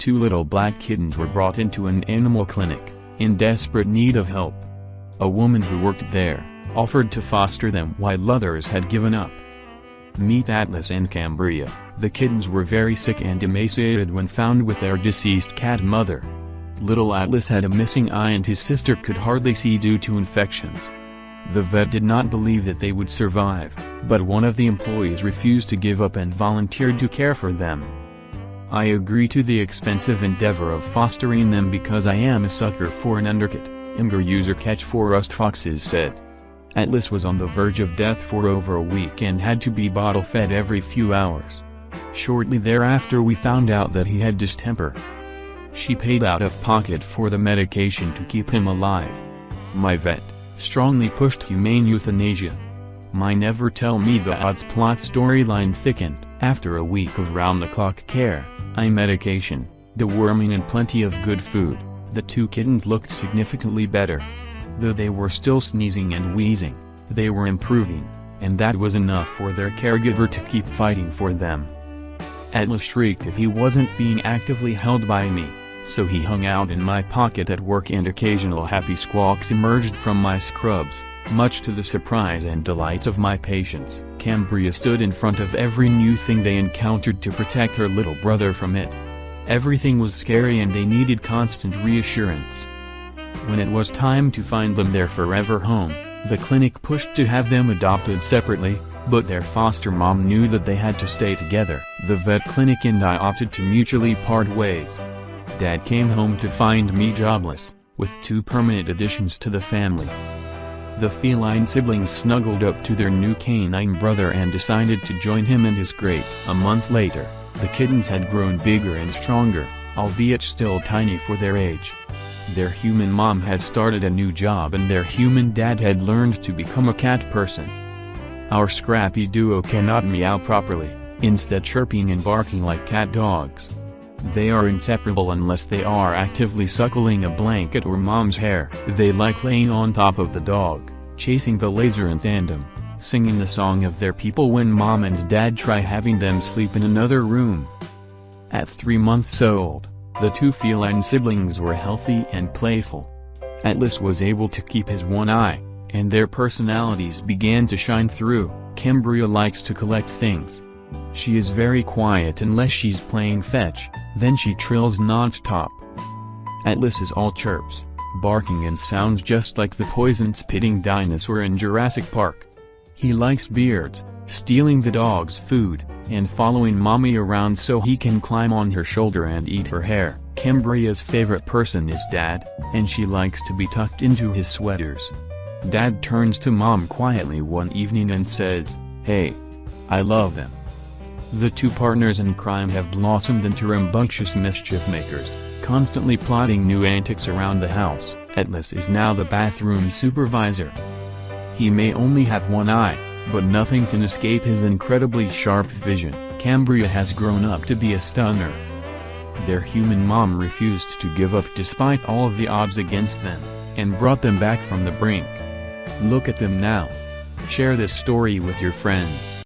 2 little black kittens were brought into an animal clinic, in desperate need of help. A woman who worked there offered to foster them while others had given up. Meet Atlas and Cambria. The kittens were very sick and emaciated when found with their deceased cat mother. Little Atlas had a missing eye and his sister could hardly see due to infections. The vet did not believe that they would survive, but one of the employees refused to give up and volunteered to care for them. I agree to the expensive endeavor of fostering them because I am a sucker for an undercut, Imgur user Catch for Rust Foxes said. Atlas was on the verge of death for over a week and had to be bottle-fed every few hours. Shortly thereafter we found out that he had distemper. She paid out of pocket for the medication to keep him alive. My vet strongly pushed humane euthanasia. My Never Tell Me the Odds plot storyline thickened. After a week of round-the-clock care, eye medication, deworming and plenty of good food, the 2 kittens looked significantly better. Though they were still sneezing and wheezing, they were improving, and that was enough for their caregiver to keep fighting for them. Atlas shrieked if he wasn't being actively held by me, so he hung out in my pocket at work and occasional happy squawks emerged from my scrubs, much to the surprise and delight of my patients. Cambria stood in front of every new thing they encountered to protect her little brother from it. Everything was scary and they needed constant reassurance. When it was time to find them their forever home, the clinic pushed to have them adopted separately, but their foster mom knew that they had to stay together. The vet clinic and I opted to mutually part ways. Dad came home to find me jobless, with 2 permanent additions to the family. The feline siblings snuggled up to their new canine brother and decided to join him in his crate. A month later, the kittens had grown bigger and stronger, albeit still tiny for their age. Their human mom had started a new job and their human dad had learned to become a cat person. Our scrappy duo cannot meow properly, instead chirping and barking like cat dogs. They are inseparable unless they are actively suckling a blanket or mom's hair. They like laying on top of the dog, chasing the laser in tandem, singing the song of their people when mom and dad try having them sleep in another room. At 3 months old, the 2 feline siblings were healthy and playful. Atlas was able to keep his one eye, and their personalities began to shine through. Cambria likes to collect things. She is very quiet unless she's playing fetch, then she trills non-stop. Atlas is all chirps, barking and sounds just like the poison-spitting dinosaur in Jurassic Park. He likes beards, stealing the dog's food, and following mommy around so he can climb on her shoulder and eat her hair. Cambria's favorite person is Dad, and she likes to be tucked into his sweaters. Dad turns to Mom quietly one evening and says, "Hey, I love them." The 2 partners in crime have blossomed into rambunctious mischief makers, constantly plotting new antics around the house. Atlas is now the bathroom supervisor. He may only have one eye, but nothing can escape his incredibly sharp vision. Cambria has grown up to be a stunner. Their human mom refused to give up despite all of the odds against them, and brought them back from the brink. Look at them now. Share this story with your friends.